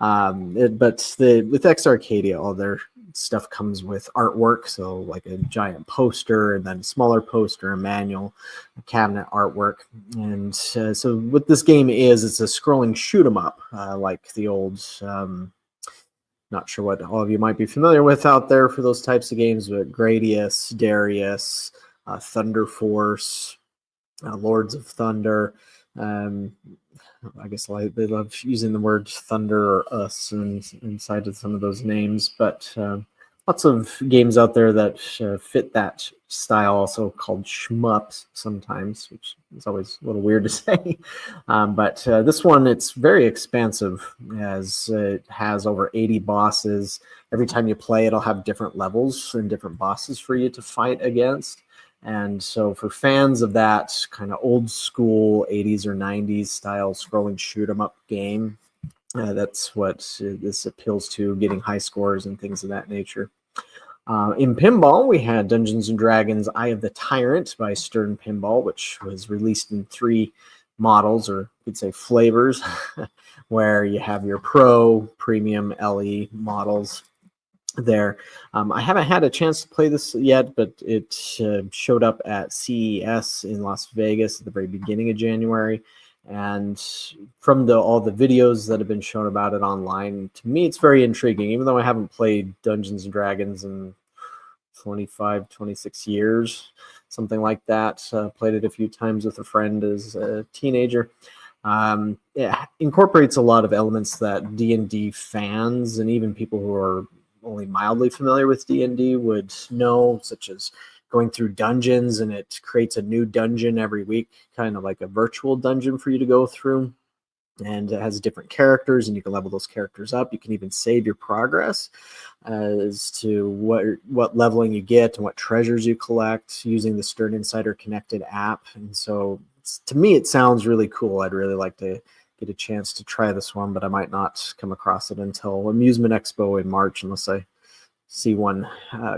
With X Arcadia, all their stuff comes with artwork, so like a giant poster and then a smaller poster, a manual, a cabinet artwork. And so what this game is, it's a scrolling shoot 'em up, like the old not sure what all of you might be familiar with out there for those types of games, but Gradius, Darius, Thunder Force, Lords of Thunder. I guess they love using the word thunder or us inside of some of those names, but lots of games out there that fit that style, also called shmups sometimes, which is always a little weird to say. But this one, it's very expansive, as it has over 80 bosses. Every time you play, it'll have different levels and different bosses for you to fight against. And so for fans of that kind of old school 80s or 90s style scrolling shoot 'em up game, that's what this appeals to, getting high scores and things of that nature. In pinball, we had Dungeons & Dragons Eye of the Tyrant by Stern Pinball, which was released in 3 models, or you could say flavors, where you have your Pro, Premium, LE models there. I haven't had a chance to play this yet, but it showed up at CES in Las Vegas at the very beginning of January. And from all the videos that have been shown about it online, to me, it's very intriguing, even though I haven't played Dungeons & Dragons in 25, 26 years, something like that. Played it a few times with a friend as a teenager. It incorporates a lot of elements that D&D fans and even people who are only mildly familiar with D&D would know, such as going through dungeons, and it creates a new dungeon every week, kind of like a virtual dungeon for you to go through. And it has different characters, and you can level those characters up. You can even save your progress as to what leveling you get and what treasures you collect using the Stern Insider Connected app. And so to me, it sounds really cool. I'd really like to get a chance to try this one, but I might not come across it until Amusement Expo in March, unless I see one,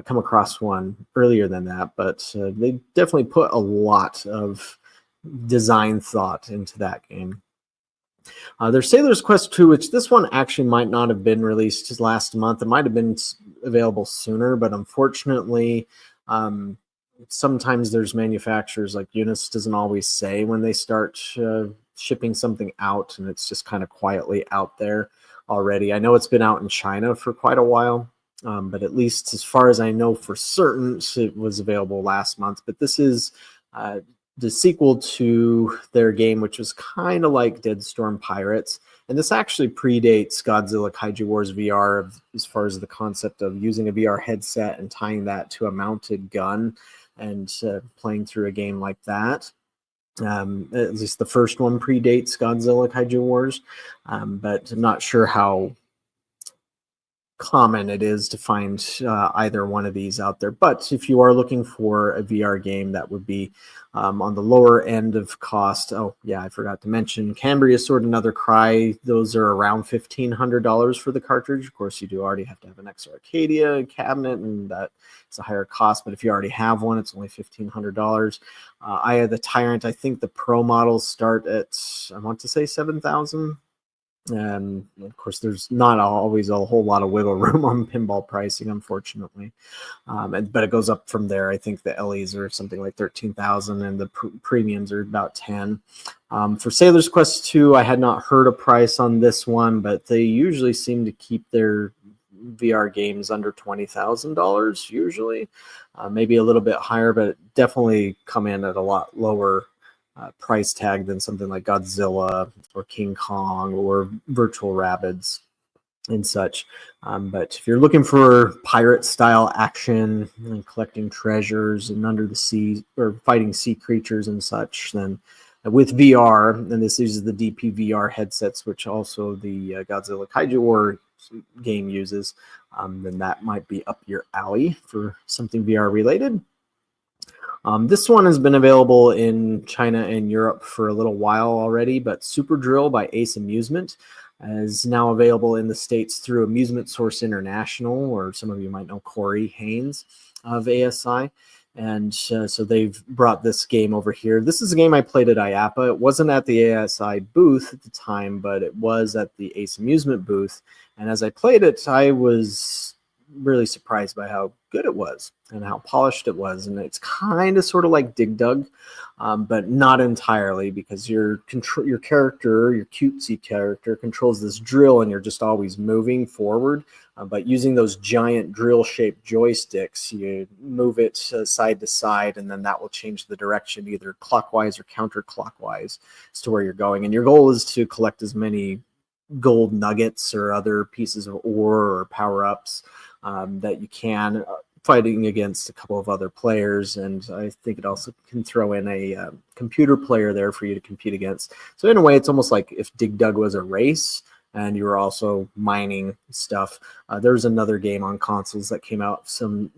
come across one earlier than that. But they definitely put a lot of design thought into that game. There's Sailor's Quest 2, which this one actually might not have been released last month. It might have been available sooner, but unfortunately, sometimes there's manufacturers like Unis doesn't always say when they start shipping something out, and it's just kind of quietly out there already. I know it's been out in China for quite a while, but at least as far as I know for certain, it was available last month. But this is the sequel to their game, which was kind of like Dead Storm Pirates. And this actually predates Godzilla Kaiju Wars VR as far as the concept of using a VR headset and tying that to a mounted gun and playing through a game like that. At least the first one predates Godzilla Kaiju Wars, but I'm not sure how common it is to find either one of these out there. But if you are looking for a VR game that would be on the lower end of cost, oh yeah, I forgot to mention Cambria Sword and Another Cry. Those are around $1,500 for the cartridge. Of course, you do already have to have an X Arcadia cabinet, and that is a higher cost. But if you already have one, it's only $1,500. Eye of the Tyrant, I think the Pro models start at, I want to say, $7,000. And of course, there's not always a whole lot of wiggle room on pinball pricing, unfortunately. But it goes up from there. I think the LEs are something like $13,000, and the premiums are about $10,000. For Sailor's Quest 2, I had not heard a price on this one, but they usually seem to keep their VR games under $20,000 usually, maybe a little bit higher, but definitely come in at a lot lower price tag than something like Godzilla or King Kong or Virtual Rabbids. and such. But if you're looking for pirate style action and collecting treasures and under the sea or fighting sea creatures and such, then with VR, and this uses the DPVR headsets, which also the Godzilla Kaiju War game uses, then that might be up your alley for something VR related. This one has been available in China and Europe for a little while already, but Super Drill by Ace Amusement is now available in the States through Amusement Source International, or some of you might know Corey Haynes of ASI. And so they've brought this game over here. This is a game I played at IAAPA. It wasn't at the ASI booth at the time, but it was at the Ace Amusement booth. And as I played it, I was really surprised by how good it was and how polished it was. And it's kind of sort of like Dig Dug, but not entirely, because your character, your cutesy character, controls this drill and you're just always moving forward. But using those giant drill-shaped joysticks, you move it side to side, and then that will change the direction either clockwise or counterclockwise as to where you're going. And your goal is to collect as many gold nuggets or other pieces of ore or power-ups that you can, fighting against a couple of other players. And I think it also can throw in a computer player there for you to compete against. So in a way, it's almost like if Dig Dug was a race and you were also mining stuff. There's another game on consoles that came out some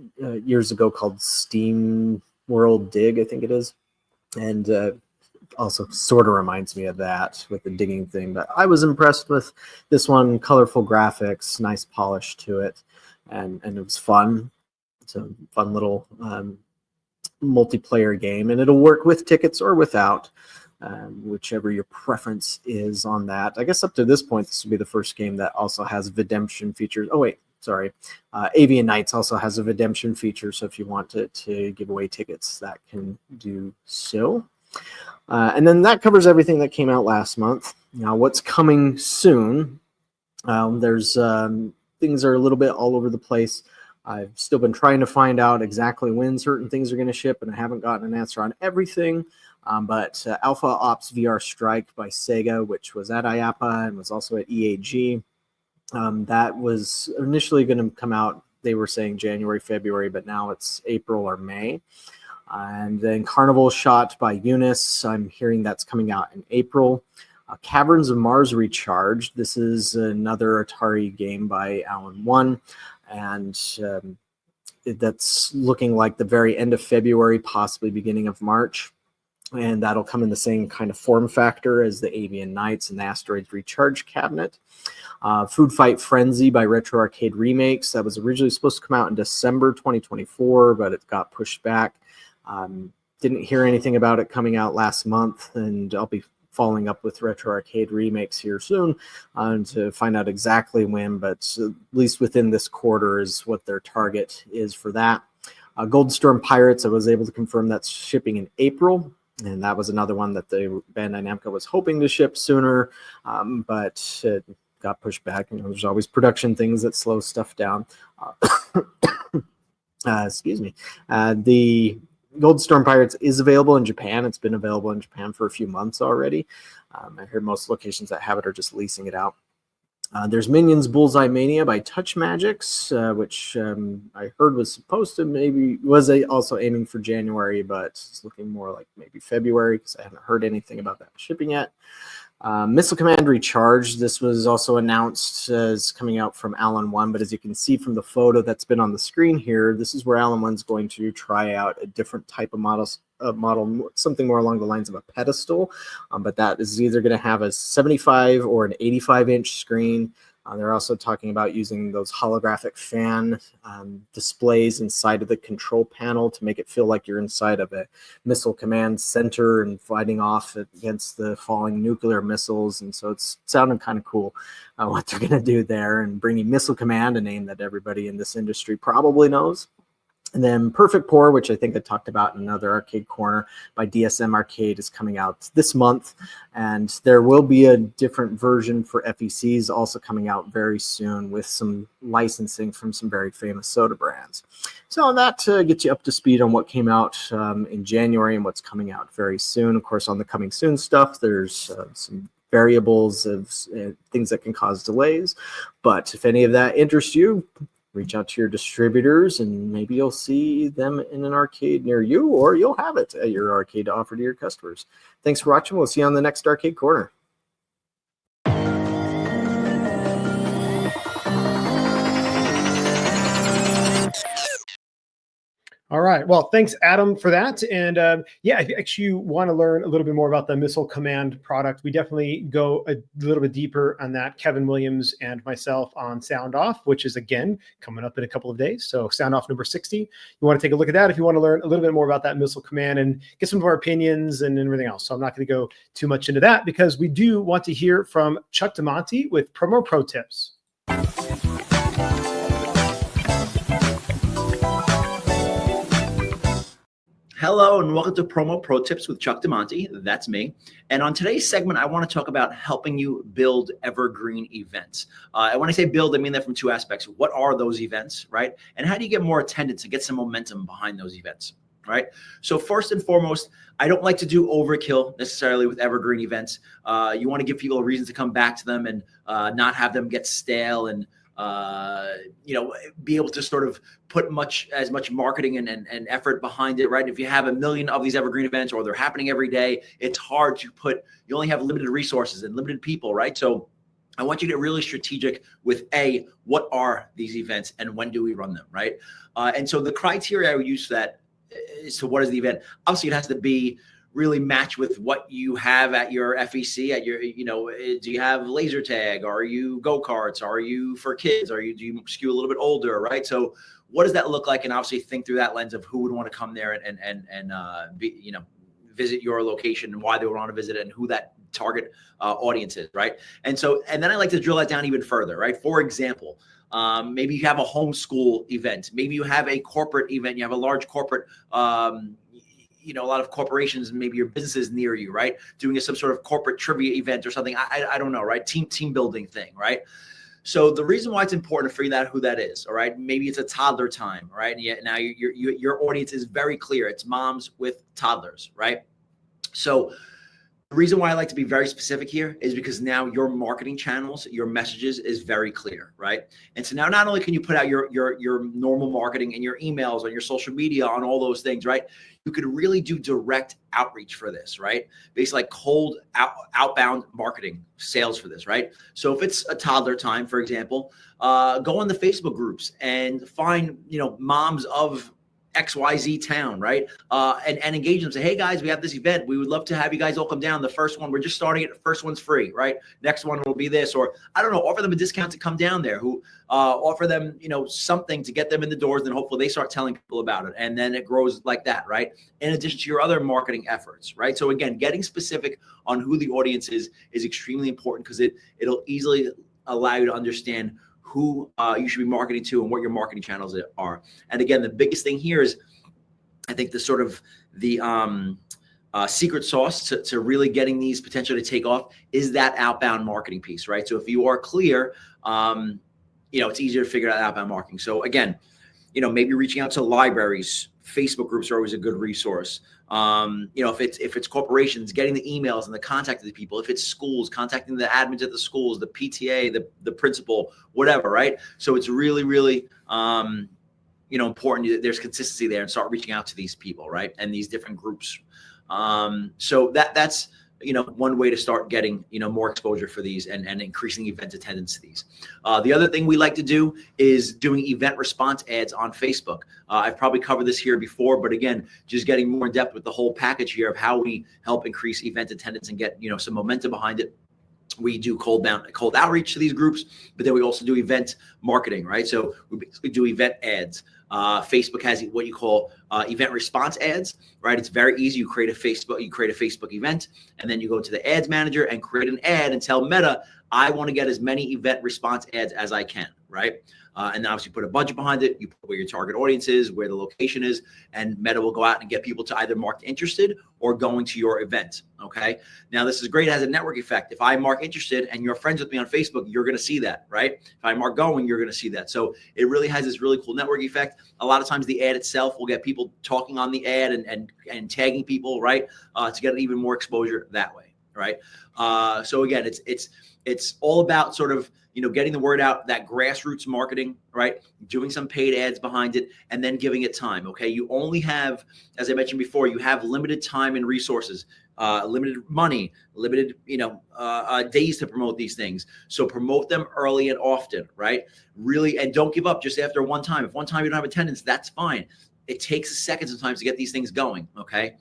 years ago called Steam World Dig, I think it is. And also sort of reminds me of that with the digging thing. But I was impressed with this one. Colorful graphics, nice polish to it, and it was fun. It's a fun little multiplayer game, and it'll work with tickets or without, whichever your preference is on that. I guess up to this point, this will be the first game that also has redemption features. Oh wait, sorry. Avian Nights also has a redemption feature, so if you want to give away tickets, that can do so. And then that covers everything that came out last month. Now, what's coming soon? There's things are a little bit all over the place. I've still been trying to find out exactly when certain things are going to ship, and I haven't gotten an answer on everything. But Alpha Ops VR Strike by Sega, which was at IAAPA and was also at EAG, that was initially going to come out, they were saying January, February, but now it's April or May. And then Carnival Shot by Eunice, I'm hearing that's coming out in April. Caverns of Mars Recharged, this is another Atari game by Alan One, and that's looking like the very end of February, possibly beginning of March. And that'll come in the same kind of form factor as the Avian Nights and the Asteroids Recharge cabinet. Food Fight Frenzy by Retro Arcade Remakes, that was originally supposed to come out in December 2024, but it got pushed back. Didn't hear anything about it coming out last month, and I'll be following up with Retro Arcade Remakes here soon to find out exactly when, but at least within this quarter is what their target is for that. Goldstorm Pirates, I was able to confirm that's shipping in April, and that was another one that the Bandai Namco was hoping to ship sooner, but it got pushed back. You know, there's always production things that slow stuff down. Excuse me. The Goldstorm Pirates is available in Japan. It's been available in Japan for a few months already. I heard most locations that have it are just leasing it out. There's Minions Bullseye Mania by Touch Magics, which I heard was supposed to was also aiming for January, but it's looking more like maybe February because I haven't heard anything about that shipping yet. Missile Command Recharged, this was also announced as coming out from Alan One, but as you can see from the photo that's been on the screen here, this is where Alan One's going to try out a different type of model, something more along the lines of a pedestal, but that is either going to have a 75 or an 85-inch screen. They're also talking about using those holographic fan displays inside of the control panel to make it feel like you're inside of a missile command center and fighting off against the falling nuclear missiles. And so it's sounding kind of cool what they're going to do there, and bringing Missile Command, a name that everybody in this industry probably knows. And then Perfect Pour, which I think I talked about in another arcade corner by DSM Arcade, is coming out this month. And there will be a different version for FECs also coming out very soon with some licensing from some very famous soda brands. So that gets you up to speed on what came out in January and what's coming out very soon. Of course, on the coming soon stuff, there's some variables of things that can cause delays. But if any of that interests you, reach out to your distributors and maybe you'll see them in an arcade near you, or you'll have it at your arcade to offer to your customers. Thanks for watching. We'll see you on the next Arcade Corner. All right. Well, thanks, Adam, for that. And yeah, if you actually want to learn a little bit more about the Missile Command product, we definitely go a little bit deeper on that. Kevin Williams and myself on Sound Off, which is, again, coming up in a couple of days. So Sound Off number 60. You want to take a look at that if you want to learn a little bit more about that Missile Command and get some of our opinions and everything else. So I'm not going to go too much into that because we do want to hear from Chuck DeMonte with promo pro tips. Hello and welcome to Promo Pro Tips with Chuck DeMonte. That's me. And on today's segment, I want to talk about helping you build evergreen events. And when I say build, I mean that from two aspects. What are those events, right? And how do you get more attendance and get some momentum behind those events, right? So first and foremost, I don't like to do overkill necessarily with evergreen events. You want to give people a reason to come back to them and not have them get stale and be able to sort of put as much marketing and effort behind it, right? If you have 1 million of these evergreen events or they're happening every day, it's hard to you only have limited resources and limited people, right? So I want you to get really strategic with what are these events and when do we run them, right? And so the criteria I would use for that is to what is the event? Obviously, it has to be really match with what you have at your FEC, at your, do you have laser tag? Are you go-karts? Are you for kids? Do you skew a little bit older, right? So what does that look like? And obviously think through that lens of who would want to come there and visit your location and why they would want to visit it and who that target audience is, right? And then I like to drill that down even further, right? For example, maybe you have a homeschool event. Maybe you have a corporate event. You have a large corporate a lot of corporations, maybe your businesses near you, right? Doing some sort of corporate trivia event or something. I don't know, right? Team building thing, right? So the reason why it's important to figure out who that is, all right? Maybe it's a toddler time, right? And yet now your audience is very clear. It's moms with toddlers, right? So the reason why I like to be very specific here is because now your marketing channels, your messages is very clear, right? And so now not only can you put out your normal marketing and your emails on your social media on all those things, right? You could really do direct outreach for this, right? Basically like cold outbound marketing sales for this, right? So if it's a toddler time, for example, go on the Facebook groups and find, moms of XYZ town, right? And engage them. Say, hey guys, we have this event. We would love to have you guys all come down. The first one, we're just starting it. The first one's free, right? Next one will be this, or I don't know, offer them a discount to come down there. Offer them, something to get them in the doors. Then hopefully they start telling people about it, and then it grows like that, right? In addition to your other marketing efforts, right? So again, getting specific on who the audience is extremely important because it'll easily allow you to understand who you should be marketing to and what your marketing channels are. And again, the biggest thing here is, I think the sort of the secret sauce to really getting these potentially to take off is that outbound marketing piece, right? So if you are clear, it's easier to figure out outbound marketing. So again, maybe reaching out to libraries, Facebook groups are always a good resource. If it's corporations, getting the emails and the contact of the people. If it's schools, contacting the admins at the schools, the PTA, the principal, whatever, right? So it's really, really, important that there's consistency there and start reaching out to these people, right? And these different groups. So that's one way to start getting, more exposure for these and increasing event attendance to these. The other thing we like to do is doing event response ads on Facebook. I've probably covered this here before, but again, just getting more in depth with the whole package here of how we help increase event attendance and get, some momentum behind it. We do cold outreach to these groups, but then we also do event marketing, right? So we basically do event ads. Facebook has what you call event response ads, right? It's very easy. You create a Facebook event, and then you go to the ads manager and create an ad and tell Meta, I want to get as many event response ads as I can, right? And then obviously put a budget behind it. You put where your target audience is, where the location is, and Meta will go out and get people to either mark interested or going to your event. Okay. Now this is great. It has a network effect. If I mark interested and you're friends with me on Facebook, you're going to see that, right? If I mark going, you're going to see that. So it really has this really cool network effect. A lot of times the ad itself will get people talking on the ad and tagging people, right? To get even more exposure that way. right? So again, it's all about sort of, getting the word out, that grassroots marketing, right? Doing some paid ads behind it, and then giving it time. Okay. You only have, as I mentioned before, you have limited time and resources, limited money, limited, days to promote these things. So promote them early and often, right? Really, and don't give up just after one time. If one time you don't have attendance, that's fine. It takes a second sometimes to get these things going. Okay.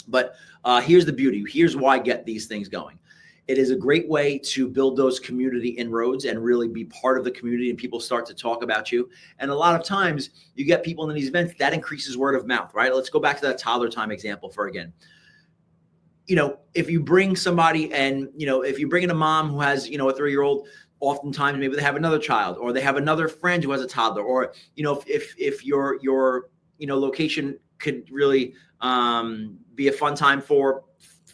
But here's the beauty. Here's why get these things going. It is a great way to build those community inroads and really be part of the community, and people start to talk about you. And a lot of times you get people in these events that increases word of mouth, right? Let's go back to that toddler time example for again. If you bring somebody and, if you bring in a mom who has, a 3-year-old, oftentimes maybe they have another child, or they have another friend who has a toddler, or, if your location could really be a fun time for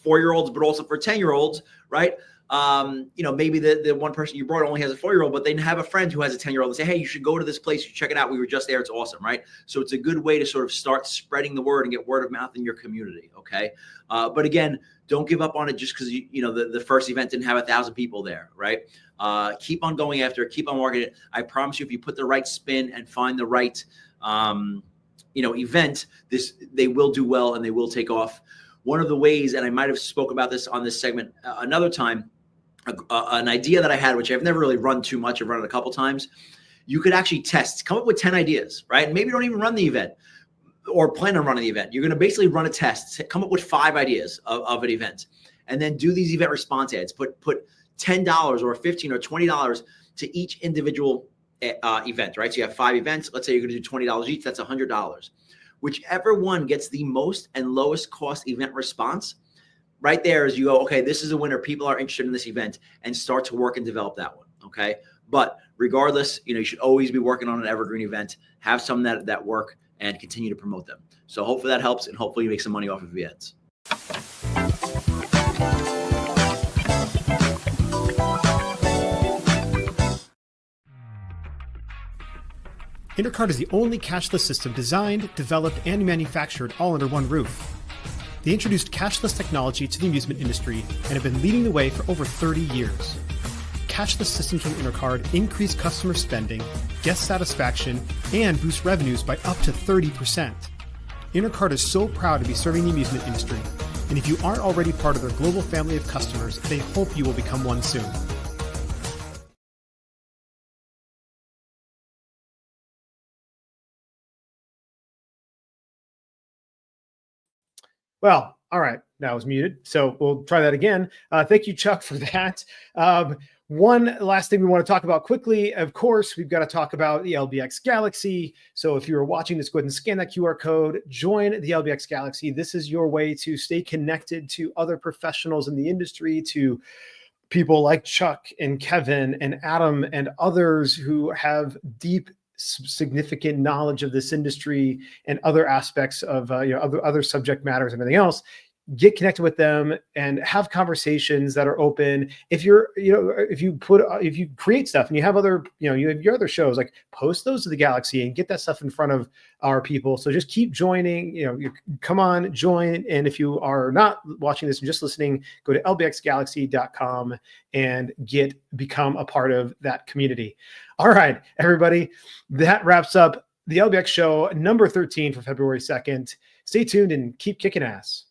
4-year-olds, but also for 10-year-olds, right? Maybe the one person you brought only has a 4-year-old, but they have a friend who has a 10-year-old and say, hey, you should go to this place. You check it out. We were just there. It's awesome, right? So it's a good way to sort of start spreading the word and get word of mouth in your community. Okay. But again, don't give up on it just because the first event didn't have 1,000 people there, right? Keep on going after it. Keep on marketing it. I promise you, if you put the right spin and find the right, event, they will do well and they will take off. One of the ways, and I might have spoke about this on this segment another time, an idea that I had, which I've never really run too much. I've run it a couple times. You could actually come up with 10 ideas, right? And maybe don't even run the event or plan on running the event. You're going to basically run a test, come up with 5 ideas of an event, and then do these event response ads. Put $10 or $15 or $20 to each individual event, right? So you have 5 events. Let's say you're going to do $20 each. That's $100. Whichever one gets the most and lowest cost event response, right there is you go, okay, this is a winner. People are interested in this event, and start to work and develop that one. Okay. But regardless, you should always be working on an evergreen event, have some that work, and continue to promote them. So hopefully that helps, and hopefully you make some money off of events. Intercard is the only cashless system designed, developed, and manufactured all under one roof. They introduced cashless technology to the amusement industry and have been leading the way for over 30 years. Cashless systems from Intercard increase customer spending, guest satisfaction, and boost revenues by up to 30%. Intercard is so proud to be serving the amusement industry, and if you aren't already part of their global family of customers, they hope you will become one soon. Well, all right. That was muted. So we'll try that again. Thank you, Chuck, for that. One last thing we want to talk about quickly. Of course, we've got to talk about the LBX Galaxy. So if you're watching this, go ahead and scan that QR code, join the LBX Galaxy. This is your way to stay connected to other professionals in the industry, to people like Chuck and Kevin and Adam and others who have deep, significant knowledge of this industry and other aspects of other subject matters and everything else. Get connected with them and have conversations that are open. If if you create stuff and you have other, you have your other shows, like post those to the Galaxy and get that stuff in front of our people. So just keep joining, you come on, join. And if you are not watching this and just listening, go to lbxgalaxy.com and become a part of that community. All right, everybody, that wraps up the LBX show number 13 for February 2nd. Stay tuned and keep kicking ass.